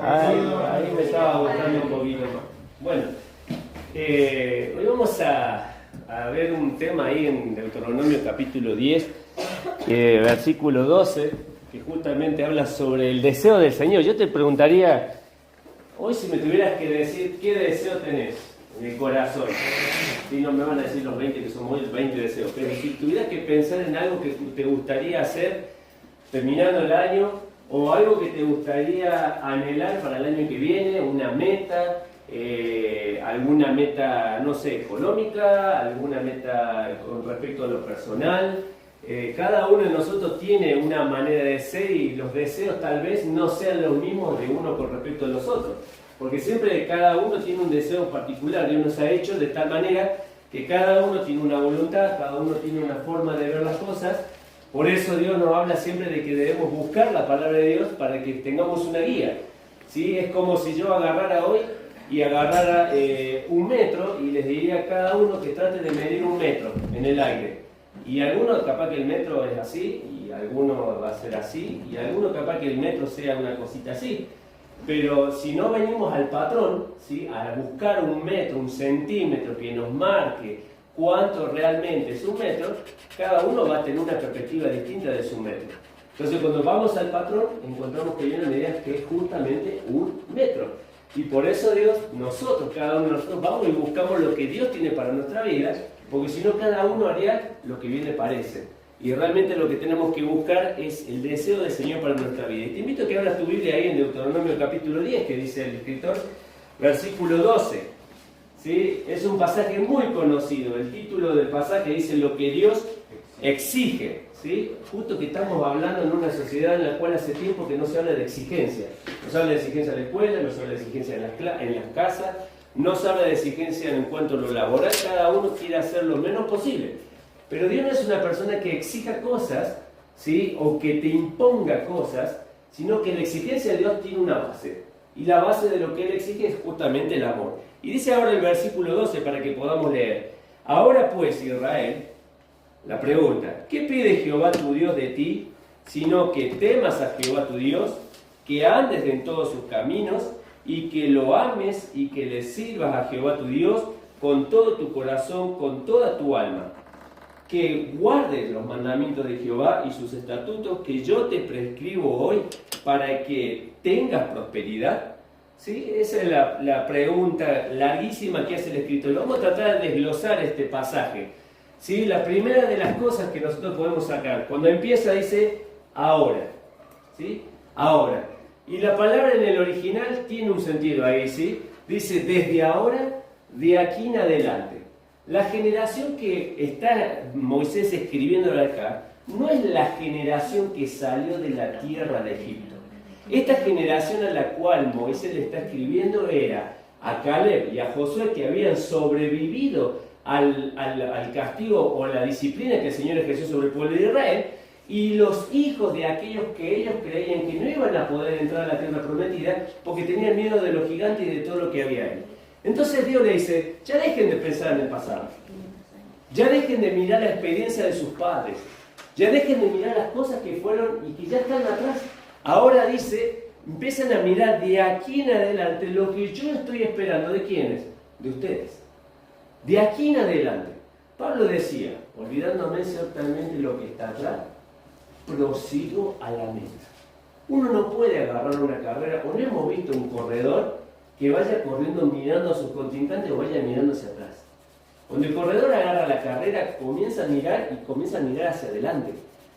Ahí me estaba gustando un poquito más. Bueno, hoy vamos a ver un tema ahí en Deuteronomio capítulo 10, versículo 12, que justamente habla sobre el deseo del Señor. Yo te preguntaría, hoy si me tuvieras que decir, ¿qué deseo tenés en el corazón? Si no me van a decir los 20, que son muy 20 deseos, pero si tuvieras que pensar en algo que te gustaría hacer terminando el año, o algo que te gustaría anhelar para el año que viene, una meta, alguna meta, no sé, económica, alguna meta con respecto a lo personal. Cada uno de nosotros tiene una manera de ser y los deseos tal vez no sean los mismos de uno con respecto a los otros. Porque siempre cada uno tiene un deseo particular. Dios nos ha hecho de tal manera que cada uno tiene una voluntad, cada uno tiene una forma de ver las cosas. Por eso Dios nos habla siempre de que debemos buscar la palabra de Dios para que tengamos una guía. ¿Sí? Es como si yo agarrara hoy y agarrara un metro y les diría a cada uno que trate de medir un metro en el aire. Y algunos capaz que el metro es así, y alguno va a ser así, y alguno capaz que el metro sea una cosita así. Pero si no venimos al patrón, ¿sí?, a buscar un metro, un centímetro que nos marque cuánto realmente es un metro, cada uno va a tener una perspectiva distinta de su metro. Entonces cuando vamos al patrón, encontramos que hay una medida que es justamente un metro. Y por eso Dios, nosotros, cada uno de nosotros, vamos y buscamos lo que Dios tiene para nuestra vida, porque si no cada uno haría lo que bien le parece. Y realmente lo que tenemos que buscar es el deseo del Señor para nuestra vida. Y te invito a que abras tu Biblia ahí en Deuteronomio capítulo 10, que dice el escritor, versículo 12. ¿Sí? Es un pasaje muy conocido. El título del pasaje dice lo que Dios exige. ¿Sí? Justo que estamos hablando en una sociedad en la cual hace tiempo que no se habla de exigencia. No se habla de exigencia en la escuela, no se habla de exigencia en las casas, no se habla de exigencia en cuanto a lo laboral. Cada uno quiere hacer lo menos posible. Pero Dios no es una persona que exija cosas, ¿sí?, o que te imponga cosas, sino que la exigencia de Dios tiene una base. Y la base de lo que Él exige es justamente el amor. Y dice ahora el versículo 12 para que podamos leer. Ahora pues, Israel, la pregunta, ¿qué pide Jehová tu Dios de ti? Sino que temas a Jehová tu Dios, que andes en todos sus caminos, y que lo ames y que le sirvas a Jehová tu Dios con todo tu corazón, con toda tu alma. Que guardes los mandamientos de Jehová y sus estatutos que yo te prescribo hoy para que tengas prosperidad. ¿Sí? Esa es la pregunta larguísima que hace el escritor. Vamos a tratar de desglosar este pasaje. ¿Sí? La primera de las cosas que nosotros podemos sacar, cuando empieza dice ahora. ¿Sí? Ahora. Y la palabra en el original tiene un sentido ahí, ¿sí? Dice desde ahora, de aquí en adelante. La generación que está Moisés escribiendo acá no es la generación que salió de la tierra de Egipto. Esta generación a la cual Moisés le está escribiendo era a Caleb y a Josué, que habían sobrevivido al castigo o la disciplina que el Señor ejerció sobre el pueblo de Israel, y los hijos de aquellos que ellos creían que no iban a poder entrar a la tierra prometida porque tenían miedo de los gigantes y de todo lo que había ahí. Entonces Dios le dice, ya dejen de pensar en el pasado, ya dejen de mirar la experiencia de sus padres, ya dejen de mirar las cosas que fueron y que ya están atrás. Ahora dice, empiezan a mirar de aquí en adelante lo que yo estoy esperando. ¿De quiénes? De ustedes. De aquí en adelante. Pablo decía, olvidándome ciertamente lo que está atrás, prosigo a la meta. Uno no puede agarrar una carrera, o no hemos visto un corredor que vaya corriendo mirando a sus contrincantes o vaya mirando hacia atrás. Cuando el corredor agarra la carrera, comienza a mirar hacia adelante.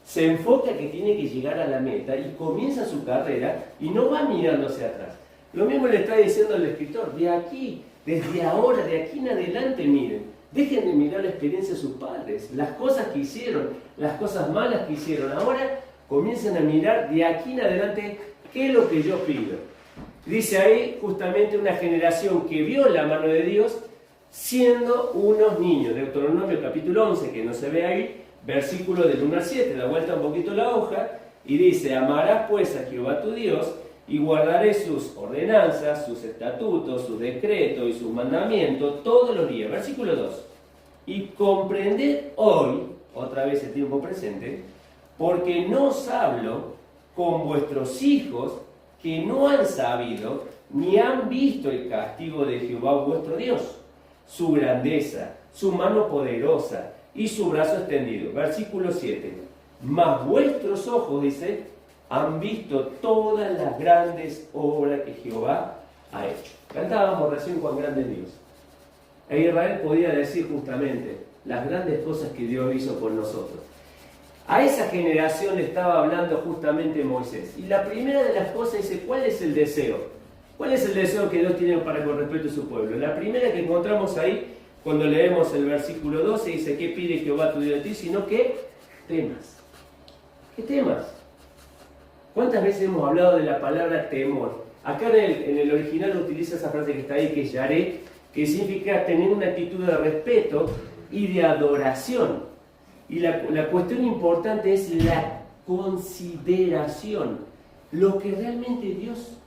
Se enfoca que tiene que llegar a la meta y comienza su carrera y no va mirando hacia atrás. Lo mismo le está diciendo el escritor, de aquí, desde ahora, de aquí en adelante miren. Dejen de mirar la experiencia de sus padres, las cosas que hicieron, las cosas malas que hicieron. Ahora comiencen a mirar de aquí en adelante qué es lo que yo pido. Dice ahí justamente una generación que vio la mano de Dios siendo unos niños. Deuteronomio capítulo 11, que no se ve ahí, versículo del 1 al 7, da vuelta un poquito la hoja y dice, amarás pues a Jehová tu Dios y guardaré sus ordenanzas, sus estatutos, sus decretos y sus mandamientos todos los días. Versículo 2. Y comprended hoy, otra vez el tiempo presente, porque no os hablo con vuestros hijos que no han sabido ni han visto el castigo de Jehová vuestro Dios, su grandeza, su mano poderosa y su brazo extendido. Versículo 7. Mas vuestros ojos, dice, han visto todas las grandes obras que Jehová ha hecho. Cantábamos recién cuán grande es Dios. E Israel podía decir justamente las grandes cosas que Dios hizo por nosotros. A esa generación le estaba hablando justamente Moisés. Y la primera de las cosas dice, ¿cuál es el deseo? ¿Cuál es el deseo que Dios tiene para con respecto a su pueblo? La primera que encontramos ahí, cuando leemos el versículo 12, dice, ¿qué pide Jehová tu Dios de ti? Sino que temas. ¿Qué temas? ¿Cuántas veces hemos hablado de la palabra temor? Acá en el original utiliza esa frase que está ahí, que es yaré, que significa tener una actitud de respeto y de adoración. Y la cuestión importante es la consideración. Lo que realmente Dios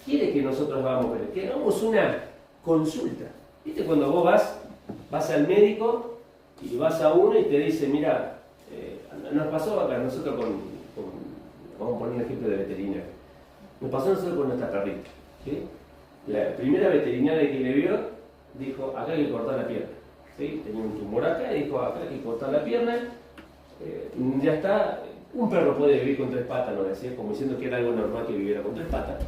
quiere que nosotros hagamos, que hagamos una consulta. ¿Viste? Cuando vos vas al médico y vas a uno y te dice, mira, nos pasó acá, nosotros vamos a poner un ejemplo de veterinario. Nos pasó nosotros con nuestra perrita. ¿Sí? La primera veterinaria que le vio dijo, acá hay que cortar la pierna. ¿Sí? Tenía un tumor acá y dijo, acá hay que cortar la pierna. Ya está, un perro puede vivir con 3 patas, nos decía, como diciendo que era algo normal que viviera con 3 patas.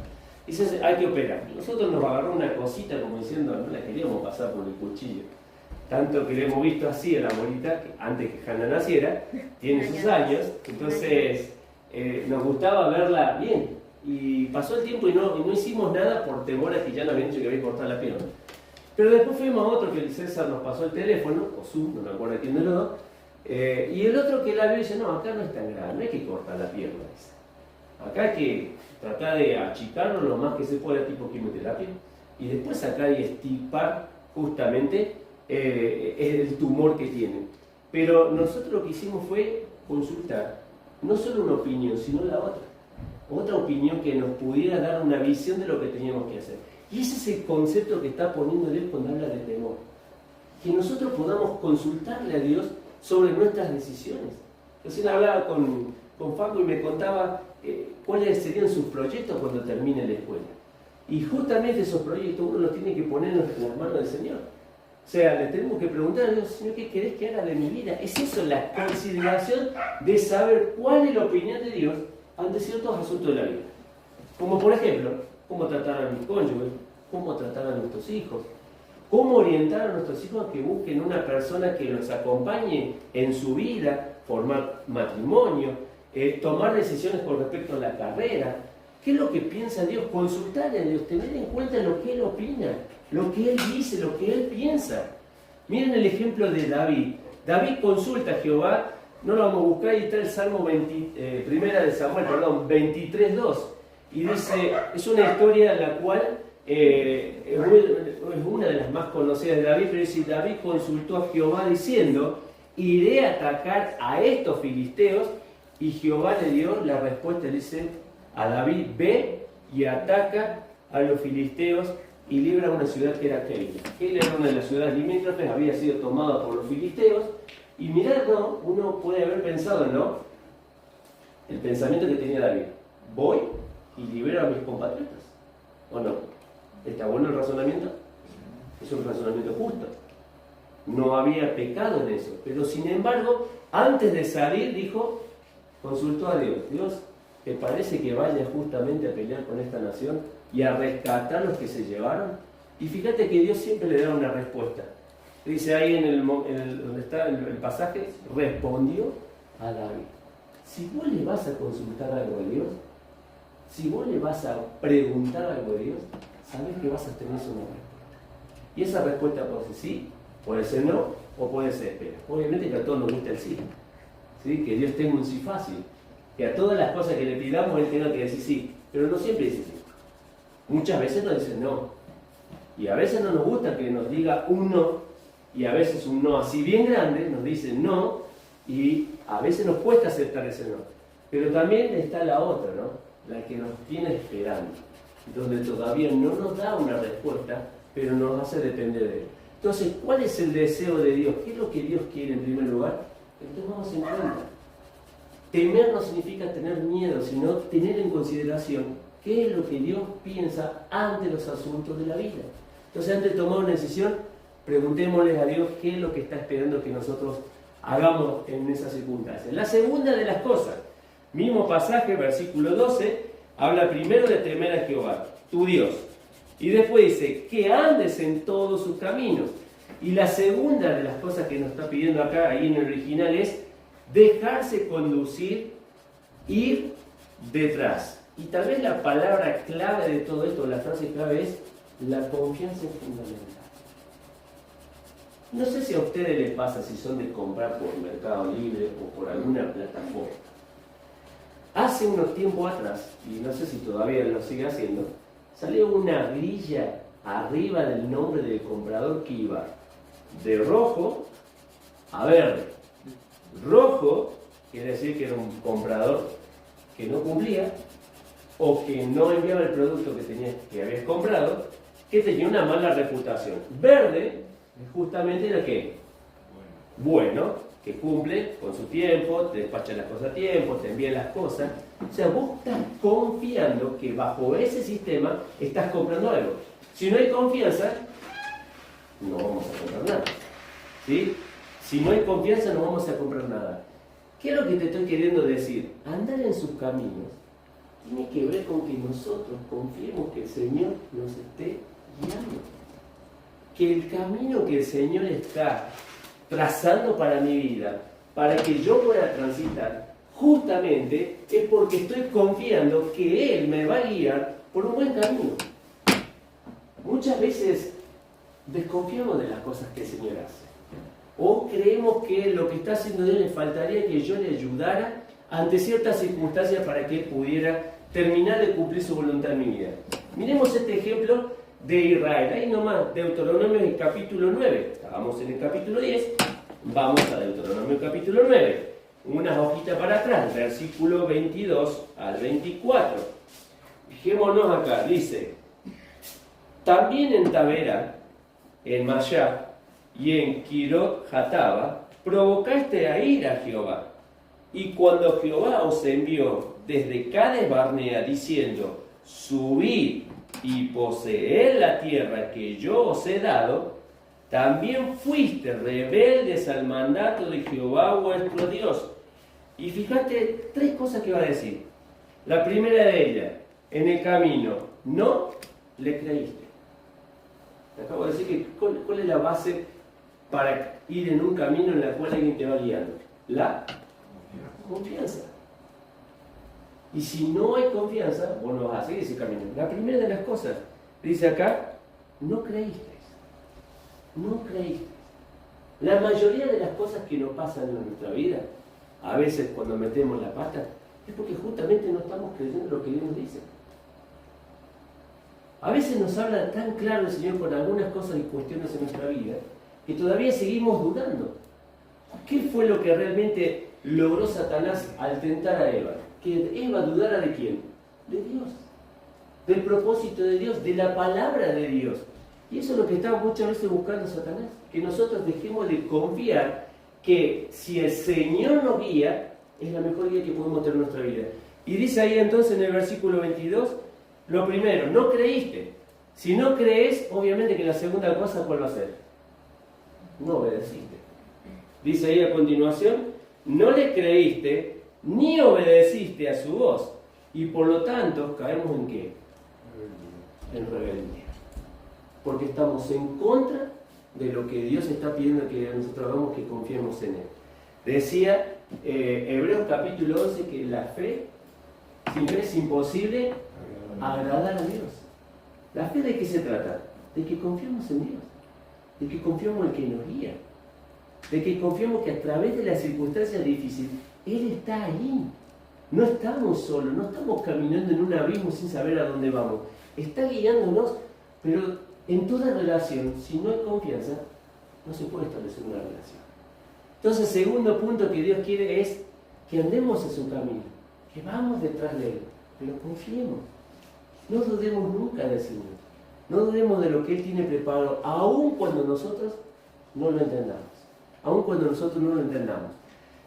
Dice, hay que operar. Nosotros nos agarró una cosita como diciendo, no la queríamos pasar por el cuchillo. Tanto que le hemos visto así a la bolita, antes que Hannah naciera, tiene sus años, entonces nos gustaba verla bien. Y pasó el tiempo y no hicimos nada por temor a que ya nos habían dicho que había que cortar la pierna. Pero después fuimos a otro que el César nos pasó el teléfono, o Zoom, no me acuerdo quién de los dos, y el otro que la vio dice, no, acá no es tan grave, no hay que cortar la pierna. Acá hay que tratar de achicarlo lo más que se pueda, tipo quimioterapia, y después sacar y extirpar justamente el tumor que tienen. Pero nosotros lo que hicimos fue consultar, no solo una opinión, sino la otra opinión que nos pudiera dar una visión de lo que teníamos que hacer. Y ese es el concepto que está poniendo Dios cuando habla de temor. Que nosotros podamos consultarle a Dios sobre nuestras decisiones. Recién hablaba con Facu y me contaba cuáles serían sus proyectos cuando termine la escuela. Y justamente esos proyectos uno los tiene que poner en las manos del Señor. O sea, le tenemos que preguntar a Dios, Señor, ¿qué querés que haga de mi vida? Es eso, la consideración de saber cuál es la opinión de Dios ante ciertos asuntos de la vida. Como por ejemplo, cómo tratar a mis cónyuges, cómo tratar a nuestros hijos, cómo orientar a nuestros hijos a que busquen una persona que los acompañe en su vida, formar matrimonio, tomar decisiones con respecto a la carrera. ¿Qué es lo que piensa Dios? Consultarle a Dios, tener en cuenta lo que Él opina, lo que Él dice, lo que Él piensa. Miren el ejemplo de David. David consulta a Jehová, no lo vamos a buscar, y está el Salmo 23:2. Y dice, es una historia en la cual es una de las más conocidas de David, pero dice, David consultó a Jehová diciendo, iré a atacar a estos filisteos, y Jehová le dio la respuesta, dice a David, ve y ataca a los filisteos y libra una ciudad que era Keila. Keila era una de las ciudades limítrofes, había sido tomada por los filisteos, y mirad, ¿no? Uno puede haber pensado, ¿no? El pensamiento que tenía David, voy y libero a mis compatriotas, ¿o no? ¿Está bueno el razonamiento? Es un razonamiento justo. No había pecado en eso, pero sin embargo, antes de salir dijo, consultó a Dios, Dios, ¿te parece que vaya justamente a pelear con esta nación y a rescatar los que se llevaron? Y fíjate que Dios siempre le da una respuesta. Dice ahí donde está el pasaje, respondió a David. Si vos le vas a consultar algo de Dios, si vos le vas a preguntar algo de Dios, sabés que vas a tener una respuesta. Y esa respuesta puede ser sí, puede ser no, o puede ser espera. Obviamente que a todos nos gusta el sí. ¿Sí? Que Dios tenga un sí fácil. Que a todas las cosas que le pidamos Él tenga que decir sí. Pero no siempre dice sí. Muchas veces nos dice no. Y a veces no nos gusta que nos diga un no. Y a veces un no así bien grande nos dice no. Y a veces nos cuesta aceptar ese no. Pero también está la otra, ¿no? La que nos tiene esperando. Donde todavía no nos da una respuesta, pero nos hace depender de Él. Entonces, ¿cuál es el deseo de Dios? ¿Qué es lo que Dios quiere en primer lugar? Que tomemos en cuenta. Temer no significa tener miedo, sino tener en consideración qué es lo que Dios piensa ante los asuntos de la vida. Entonces, antes de tomar una decisión, preguntémosle a Dios qué es lo que está esperando que nosotros hagamos en esas circunstancias. La segunda de las cosas, mismo pasaje, versículo 12, habla primero de temer a Jehová, tu Dios. Y después dice, que andes en todos sus caminos. Y la segunda de las cosas que nos está pidiendo acá, ahí en el original, es dejarse conducir, ir detrás. Y tal vez la palabra clave de todo esto, la frase clave es, la confianza es fundamental. No sé si a ustedes les pasa si son de comprar por Mercado Libre o por alguna plataforma. Hace unos tiempos atrás, y no sé si todavía lo sigue haciendo, salió una grilla arriba del nombre del comprador que iba de rojo a verde. Rojo quiere decir que era un comprador que no cumplía o que no enviaba el producto que habías comprado, que tenía una mala reputación. Verde justamente era que bueno, que cumple con su tiempo, te despacha las cosas a tiempo, te envía las cosas. O sea, vos estás confiando que bajo ese sistema estás comprando algo. Si no hay confianza, no vamos a comprar nada. ¿Sí? Si no hay confianza, no vamos a comprar nada. ¿Qué es lo que te estoy queriendo decir? Andar en sus caminos tiene que ver con que nosotros confiemos que el Señor nos esté guiando. Que el camino que el Señor está trazando para mi vida, para que yo pueda transitar, justamente es porque estoy confiando que Él me va a guiar por un buen camino. Muchas veces desconfiamos de las cosas que el Señor hace. O creemos que lo que está haciendo Dios le faltaría que yo le ayudara ante ciertas circunstancias para que Él pudiera terminar de cumplir su voluntad en mi vida. Miremos este ejemplo de Israel. Ahí nomás, Deuteronomio en el capítulo 9. Estábamos en el capítulo 10. Vamos a Deuteronomio capítulo 9. Unas hojitas para atrás, versículo 22 al 24. Fijémonos acá, dice: también en Tabera, en Mayá y en Kirot Hataba provocaste a ir a Jehová. Y cuando Jehová os envió desde Cades Barnea diciendo: subid y poseed la tierra que yo os he dado, también fuiste rebeldes al mandato de Jehová vuestro Dios. Y fíjate, tres cosas que va a decir. La primera de ellas, en el camino, no le creíste. Te acabo de decir que ¿cuál es la base para ir en un camino en la cual alguien te va guiando? La confianza. Y si no hay confianza, vos no vas a seguir ese camino. La primera de las cosas, dice acá, no creíste. No creíste. La mayoría de las cosas que nos pasan en nuestra vida, a veces cuando metemos la pata, es porque justamente no estamos creyendo lo que Dios nos dice. A veces nos habla tan claro el Señor con algunas cosas y cuestiones en nuestra vida, que todavía seguimos dudando. ¿Qué fue lo que realmente logró Satanás al tentar a Eva? Que Eva dudara ¿de quién? De Dios. Del propósito de Dios, de la palabra de Dios. Y eso es lo que está muchas veces buscando Satanás. Que nosotros dejemos de confiar que si el Señor nos guía, es la mejor guía que podemos tener en nuestra vida. Y dice ahí entonces en el versículo 22, lo primero, no creíste. Si no crees, obviamente que la segunda cosa, ¿cuál va a ser? No obedeciste. Dice ahí a continuación, no le creíste ni obedeciste a su voz. Y por lo tanto, ¿caemos en qué? En rebeldía. Porque estamos en contra de lo que Dios está pidiendo que nosotros hagamos, que confiemos en Él. Decía Hebreos capítulo 11 que la fe, sin fe es imposible agradar a Dios. ¿La fe de qué se trata? De que confiamos en Dios, de que confiamos en el que nos guía, de que confiamos que a través de las circunstancias difíciles Él está ahí. No estamos solos, no estamos caminando en un abismo sin saber a dónde vamos. Está guiándonos, pero en toda relación, si no hay confianza, no se puede establecer una relación. Entonces, segundo punto que Dios quiere es que andemos en su camino, que vamos detrás de Él, pero confiemos. No dudemos nunca del Señor. No dudemos de lo que Él tiene preparado, aun cuando nosotros no lo entendamos. Aun cuando nosotros no lo entendamos.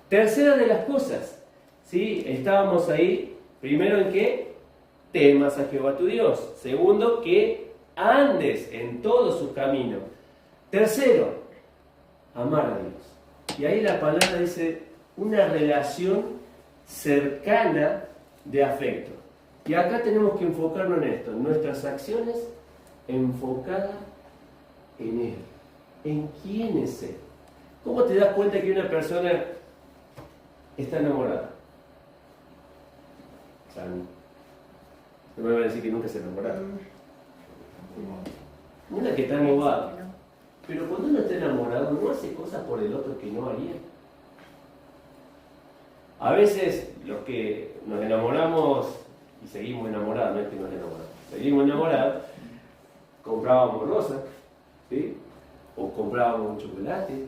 Tercera de las cosas, ¿sí? Estábamos ahí, primero en que temas a Jehová tu Dios. Segundo, que andes en todos sus caminos. Tercero, amar a Dios. Y ahí la palabra dice una relación cercana de afecto. Y acá tenemos que enfocarnos en esto, en nuestras acciones enfocadas en Él. ¿En quién es Él? ¿Cómo te das cuenta que una persona está enamorada? O sea, no me van a decir que nunca se enamorada. Una que está embobada. Pero cuando uno está enamorado, no hace cosas por el otro que no haría. A veces los que nos enamoramos y seguimos enamorados, no es que nos enamoramos, seguimos enamorados, comprábamos rosas, ¿sí? O comprábamos un chocolate,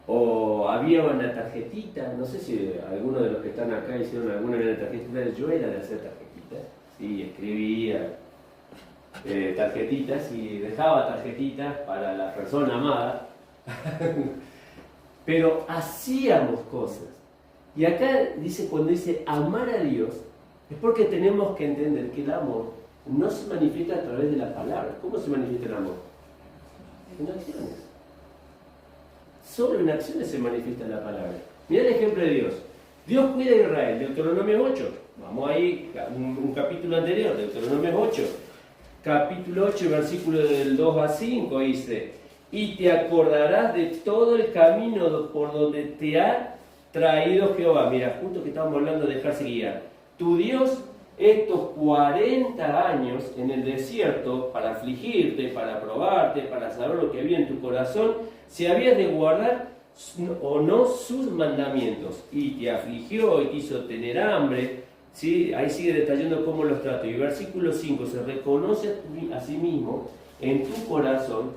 o había una tarjetita, no sé si algunos de los que están acá hicieron alguna de las tarjetitas. Yo era de hacer tarjetitas, sí, escribía tarjetitas y dejaba tarjetitas para la persona amada, pero hacíamos cosas. Y acá dice, cuando dice amar a Dios, es porque tenemos que entender que el amor no se manifiesta a través de las palabras. ¿Cómo se manifiesta el amor? En acciones. Solo en acciones se manifiesta la palabra. Mirá el ejemplo de Dios. Dios cuida a Israel, Deuteronomio 8. Vamos ahí, un capítulo anterior, Deuteronomio 8. Capítulo 8, versículo del 2 a 5 dice: y te acordarás de todo el camino por donde te ha traído Jehová. Mira, justo que estábamos hablando de dejarse guiar. Tu Dios, estos 40 años en el desierto, para afligirte, para probarte, para saber lo que había en tu corazón, si habías de guardar o no sus mandamientos. Y te afligió y te hizo tener hambre. ¿Sí? Ahí sigue detallando cómo los trató. Y versículo 5, se reconoce a sí mismo en tu corazón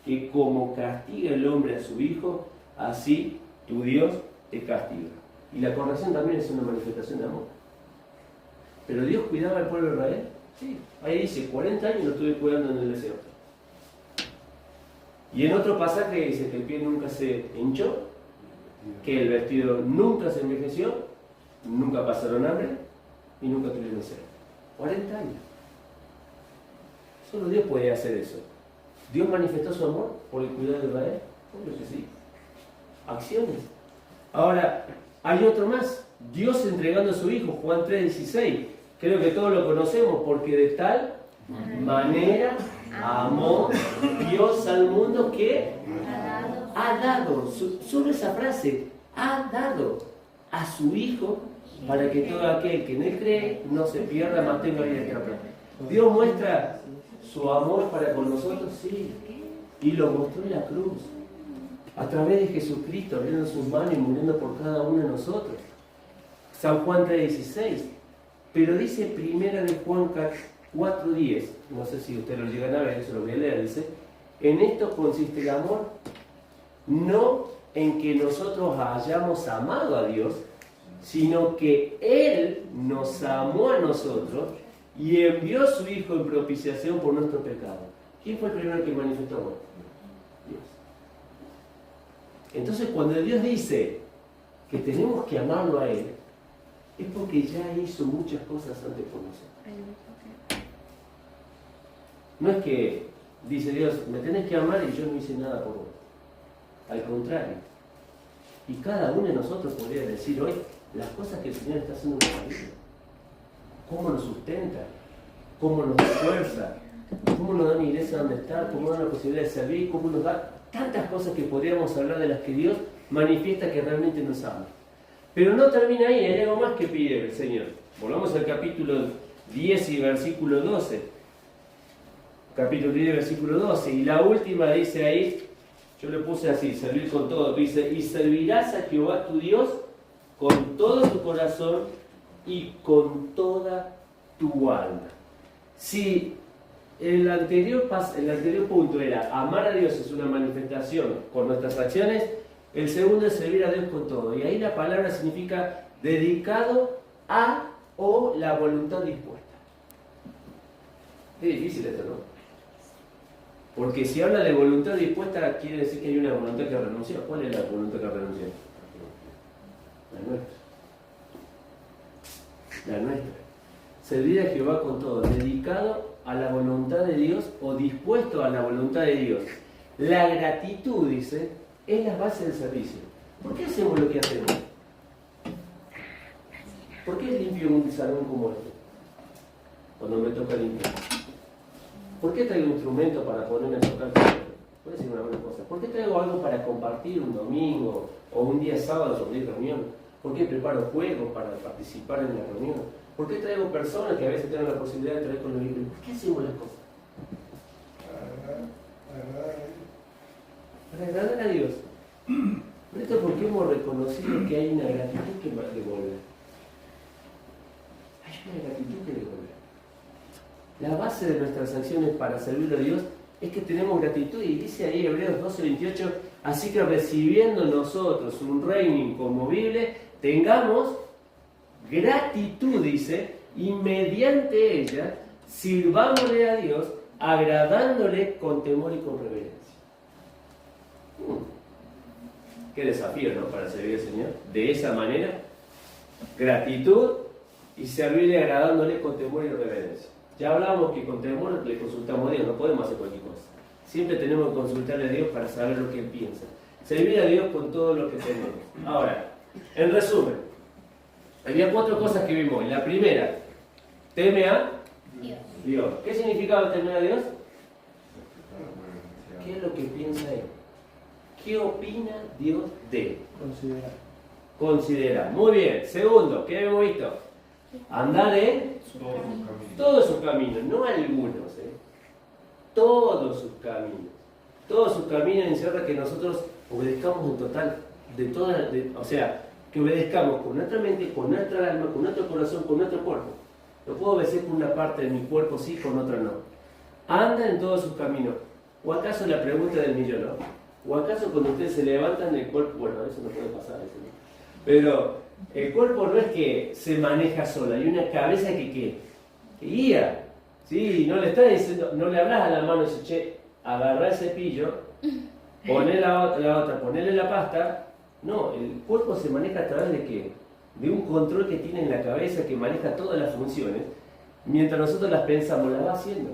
que como castiga el hombre a su hijo, así tu Dios te castiga. Y la corrección también es una manifestación de amor. ¿Pero Dios cuidaba al pueblo de Israel? Sí. Ahí dice, 40 años lo estuve cuidando en el desierto. Y en otro pasaje dice que el pie nunca se hinchó, que el vestido nunca se envejeció, nunca pasaron hambre y nunca tuvieron sed. 40 años. Solo Dios puede hacer eso. ¿Dios manifestó su amor por el cuidado de Israel? Obvio que sí. Acciones. Ahora, hay otro más. Dios entregando a su Hijo, Juan 3:16. Creo que todos lo conocemos, porque de tal manera amó Dios al mundo que ha dado. Solo esa frase, ha dado a su Hijo, para que todo aquel que en Él cree no se pierda, mas tenga vida eterna. Dios muestra su amor para con nosotros, sí, y lo mostró en la cruz, a través de Jesucristo, abriendo sus manos y muriendo por cada uno de nosotros. San Juan 3:16. Pero dice primera de Juan 4:10, no sé si ustedes lo llegan a ver, eso lo voy a leer, dice: en esto consiste el amor, no en que nosotros hayamos amado a Dios, sino que Él nos amó a nosotros y envió a su Hijo en propiciación por nuestro pecado. ¿Quién fue el primero que manifestó amor? Dios. Entonces, cuando Dios dice que tenemos que amarlo a Él, es porque ya hizo muchas cosas antes por nosotros. No es que dice Dios, me tenés que amar y yo no hice nada por vos. Al contrario. Y cada uno de nosotros podría decir hoy las cosas que el Señor está haciendo en nuestra vida. Cómo nos sustenta, cómo nos esfuerza, cómo nos da una iglesia donde estar, cómo nos da la posibilidad de servir, cómo nos da tantas cosas que podríamos hablar de las que Dios manifiesta que realmente nos ama. Pero no termina ahí, hay algo más que pide el Señor. Volvamos al capítulo 10 y versículo 12. Capítulo 10 versículo 12. Y la última dice ahí, yo le puse así, servir con todo. Dice, y servirás a Jehová tu Dios con todo tu corazón y con toda tu alma. Si el anterior punto era amar a Dios es una manifestación con nuestras acciones, el segundo es servir a Dios con todo. Y ahí la palabra significa dedicado a o la voluntad dispuesta. Es difícil esto, ¿no? Porque si habla de voluntad dispuesta, quiere decir que hay una voluntad que renunció. ¿Cuál es la voluntad que renunció? La nuestra. La nuestra. servir a Jehová con todo, dedicado a la voluntad de Dios o dispuesto a la voluntad de Dios. La gratitud, dice, es la base del servicio. ¿Por qué hacemos lo que hacemos? ¿Por qué limpio un salón como este? Cuando me toca limpiar. ¿Por qué traigo un instrumento para ponerme a tocar? Puede ser una buena cosa. ¿Por qué traigo algo para compartir un domingo o un día sábado sobre reunión? ¿Por qué preparo juegos para participar en la reunión? ¿Por qué traigo personas que a veces tienen la posibilidad de traer con los libros? ¿Por qué hacemos las cosas? Para agradar a Dios. Por esto es porque hemos reconocido que hay una gratitud que devolver. Hay una gratitud que devolver. La base de nuestras acciones para servir a Dios es que tenemos gratitud, y dice ahí Hebreos 12:28, así que recibiendo nosotros un reino inconmovible, tengamos gratitud, dice, y mediante ella sirvámosle a Dios, agradándole con temor y con reverencia. Qué desafío, ¿no?, para servir al Señor. De esa manera, gratitud y servirle agradándole con temor y reverencia. Ya hablábamos que con temor le consultamos a Dios, no podemos hacer cualquier cosa. Siempre tenemos que consultarle a Dios para saber lo que Él piensa. Servir a Dios con todo lo que tenemos. Ahora, en resumen, había 4 cosas que vimos. La primera, teme a Dios. ¿Qué significaba temer a Dios? ¿Qué es lo que piensa Él? ¿Qué opina Dios de Él? Considera. Muy bien. Segundo, ¿qué hemos visto? Andar en todos sus caminos, no algunos, todos sus caminos. Todos sus caminos encierra que nosotros obedezcamos en total, o sea, que obedezcamos con nuestra mente, con nuestra alma, con nuestro corazón, con nuestro cuerpo. No puedo obedecer con una parte de mi cuerpo sí, con otra no. Anda en todos sus caminos. ¿O acaso la pregunta del millón, no? ¿O acaso cuando ustedes se levantan el cuerpo, bueno, eso no puede pasar, eso no. Pero el cuerpo no es que se maneja sola, hay una cabeza que guía. Sí, no le estás diciendo, no le hablas a la mano y dices, che, agarrá el cepillo, poné la otra, ponele la pasta. No, el cuerpo se maneja a través de ¿qué? De un control que tiene en la cabeza que maneja todas las funciones, mientras nosotros las pensamos, las va haciendo.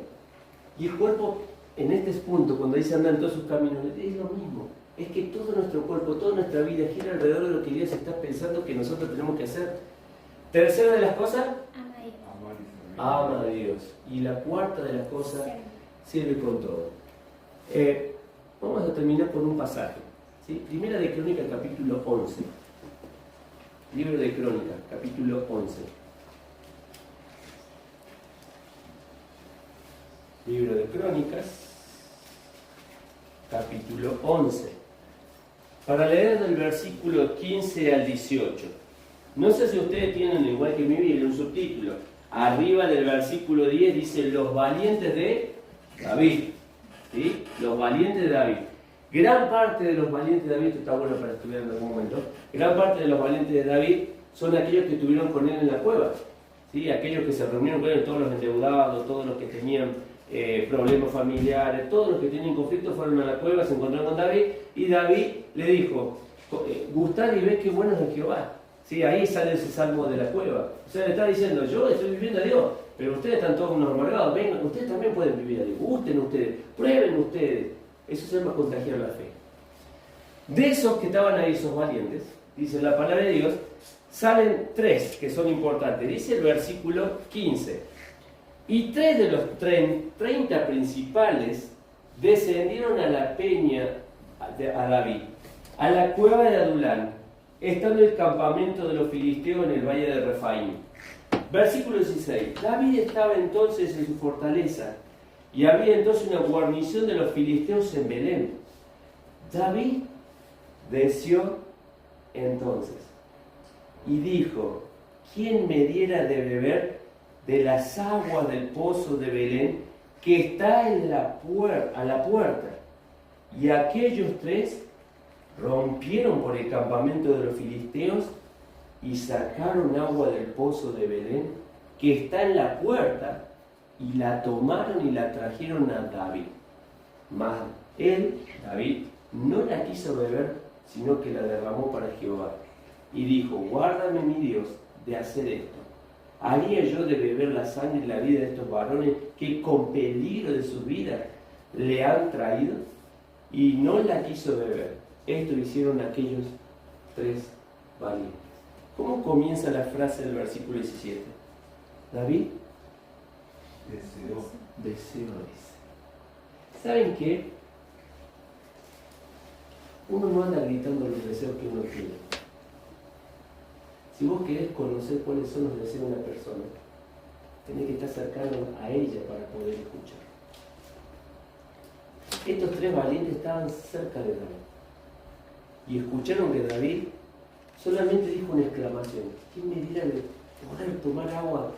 Y el cuerpo, en este punto, cuando dice andar en todos sus caminos, es lo mismo. Es que todo nuestro cuerpo, toda nuestra vida gira alrededor de lo que Dios está pensando que nosotros tenemos que hacer. Tercera de las cosas, ama a Dios. Y la cuarta de las cosas, sirve con todo. Vamos a terminar con un pasaje. ¿Sí? Primera de Crónicas, capítulo 11. Libro de Crónicas, capítulo 11. Libro de Crónicas, capítulo 11. Para leer del versículo 15 al 18. No sé si ustedes tienen, igual que mi Biblia, un subtítulo. Arriba del versículo 10 dice los valientes de David. ¿Sí? Los valientes de David. Gran parte de los valientes de David, esto está bueno para estudiar en algún momento, gran parte de los valientes de David son aquellos que estuvieron con él en la cueva. ¿Sí? Aquellos que se reunieron con él, todos los endeudados, todos los que tenían problemas familiares, todos los que tenían conflictos fueron a la cueva, se encontraron con David y David le dijo, gustad y ved qué bueno es el Jehová. ¿Sí? Ahí sale ese salmo de la cueva. O sea, le está diciendo, yo estoy viviendo a Dios, pero ustedes están todos unos amargados, vengan, ustedes también pueden vivir a Dios, gusten ustedes, prueben ustedes. Eso se llama contagiar la fe. De esos que estaban ahí, esos valientes, dice la palabra de Dios, salen 3 que son importantes. Dice el versículo 15. Y 3 de los 30 principales descendieron a la peña a David, a la cueva de Adulán, estando el campamento de los filisteos en el valle de Refaim. Versículo 16. David estaba entonces en su fortaleza, y había entonces una guarnición de los filisteos en Belén. David deseó entonces y dijo, ¿quién me diera de beber de las aguas del pozo de Belén que está en a la puerta? Y aquellos 3 rompieron por el campamento de los filisteos y sacaron agua del pozo de Belén que está en la puerta, y la tomaron y la trajeron a David. Mas él, David, no la quiso beber, sino que la derramó para Jehová. Y dijo, guárdame mi Dios de hacer esto. ¿Haría yo de beber la sangre y la vida de estos varones que con peligro de sus vidas le han traído? Y no la quiso beber. Esto hicieron aquellos 3 valientes. ¿Cómo comienza la frase del versículo 17? David deseó ese. ¿Saben qué? Uno no anda gritando los deseos que uno tiene. Si vos querés conocer cuáles son los deseos de una persona, tenés que estar cercano a ella para poder escuchar. Estos 3 valientes estaban cerca de David y escucharon que David solamente dijo una exclamación: ¿quién me dirá de poder tomar agua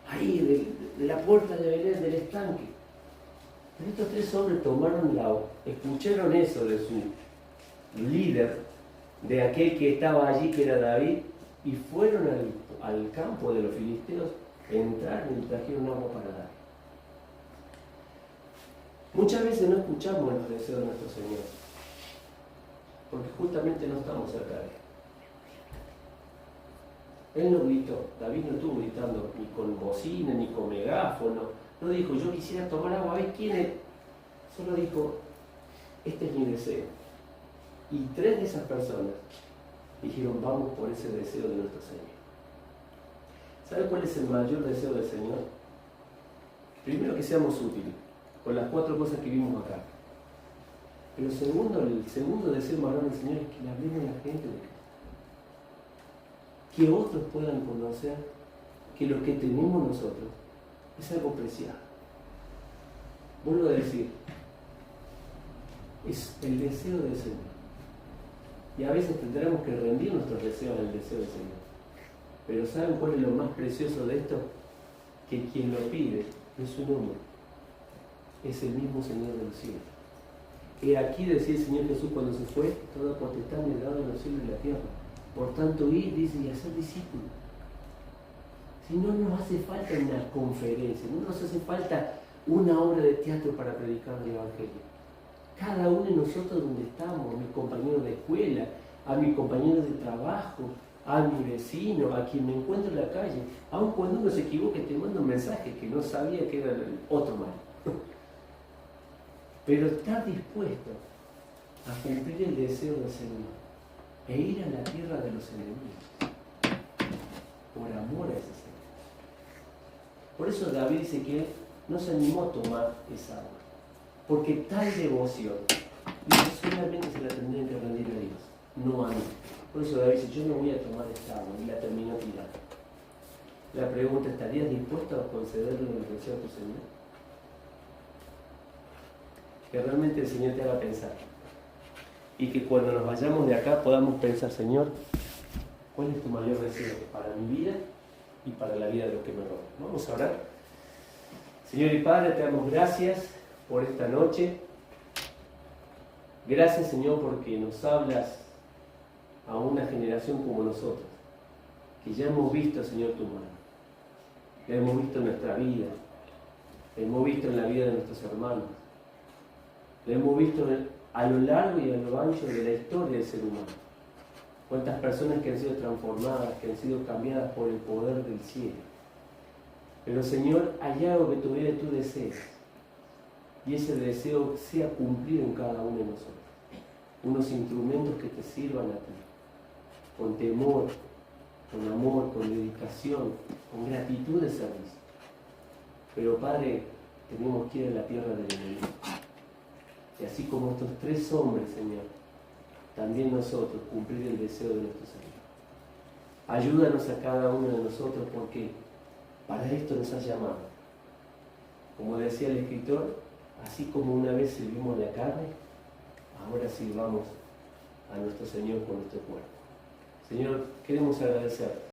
ahí de la puerta de Belén, del estanque? Pero estos 3 hombres tomaron la agua, escucharon eso de su líder, de aquel que estaba allí, que era David, y fueron al campo de los filisteos, entraron y trajeron agua para dar. Muchas veces no escuchamos los deseos de nuestro Señor, porque justamente no estamos cerca de Él. Él no gritó, David no estuvo gritando ni con bocina, ni con megáfono, no dijo: yo quisiera tomar agua, ¿ves quién es? Solo dijo: este es mi deseo. Y 3 de esas personas dijeron: vamos por ese deseo de nuestro Señor. ¿Sabe cuál es el mayor deseo del Señor? Primero, que seamos útiles, con las 4 cosas que vimos acá. Pero segundo, el segundo deseo mayor del Señor es que le hablemos a la gente de Cristo. Que otros puedan conocer que lo que tenemos nosotros es algo preciado. Vuelvo a decir, es el deseo del Señor. Y a veces tendremos que rendir nuestros deseos al deseo del Señor. Pero ¿saben cuál es lo más precioso de esto? Que quien lo pide no es un hombre, es el mismo Señor de los cielos. Y aquí decía el Señor Jesús cuando se fue: toda potestad me he dado en los cielos y la tierra. Por tanto, ir, dice, y hacer discípulos. Si no nos hace falta una conferencia, no nos hace falta una obra de teatro para predicar el Evangelio. Cada uno de nosotros donde estamos, a mis compañeros de escuela, a mis compañeros de trabajo, a mi vecino, a quien me encuentro en la calle, aun cuando uno se equivoque, te manda un mensaje que no sabía que era el otro mal. Pero estar dispuesto a cumplir el deseo del Señor e ir a la tierra de los enemigos por amor a ese Señor. Por eso David dice que él no se animó a tomar esa agua, porque tal devoción solamente se la tendrían que rendir a Dios, no a mí. Por eso David dice: yo no voy a tomar esta agua, y la terminó tirando. La pregunta: ¿estarías dispuesto a concederle el deseo a tu Señor? Que realmente el Señor te haga pensar, y que cuando nos vayamos de acá podamos pensar: Señor, ¿cuál es tu mayor deseo para mi vida y para la vida de los que me rodean? Vamos a orar. Señor y Padre, te damos gracias por esta noche. Gracias, Señor, porque nos hablas a una generación como nosotros, que ya hemos visto, Señor, tu mano. La hemos visto en nuestra vida, la hemos visto en la vida de nuestros hermanos, la hemos visto a lo largo y a lo ancho de la historia del ser humano. Cuántas personas que han sido transformadas, que han sido cambiadas por el poder del cielo. Pero, Señor, hay algo que todavía tú deseas, y ese deseo sea cumplido en cada uno de nosotros. Unos instrumentos que te sirvan a ti, con temor, con amor, con dedicación, con gratitud de servicio. Pero, Padre, tenemos que ir a la tierra del enemigo. Y así como estos 3 hombres, Señor, también nosotros cumplir el deseo de nuestro Señor. Ayúdanos a cada uno de nosotros, porque para esto nos has llamado. Como decía el escritor, así como una vez servimos la carne, ahora sirvamos a nuestro Señor con nuestro cuerpo. Señor, queremos agradecer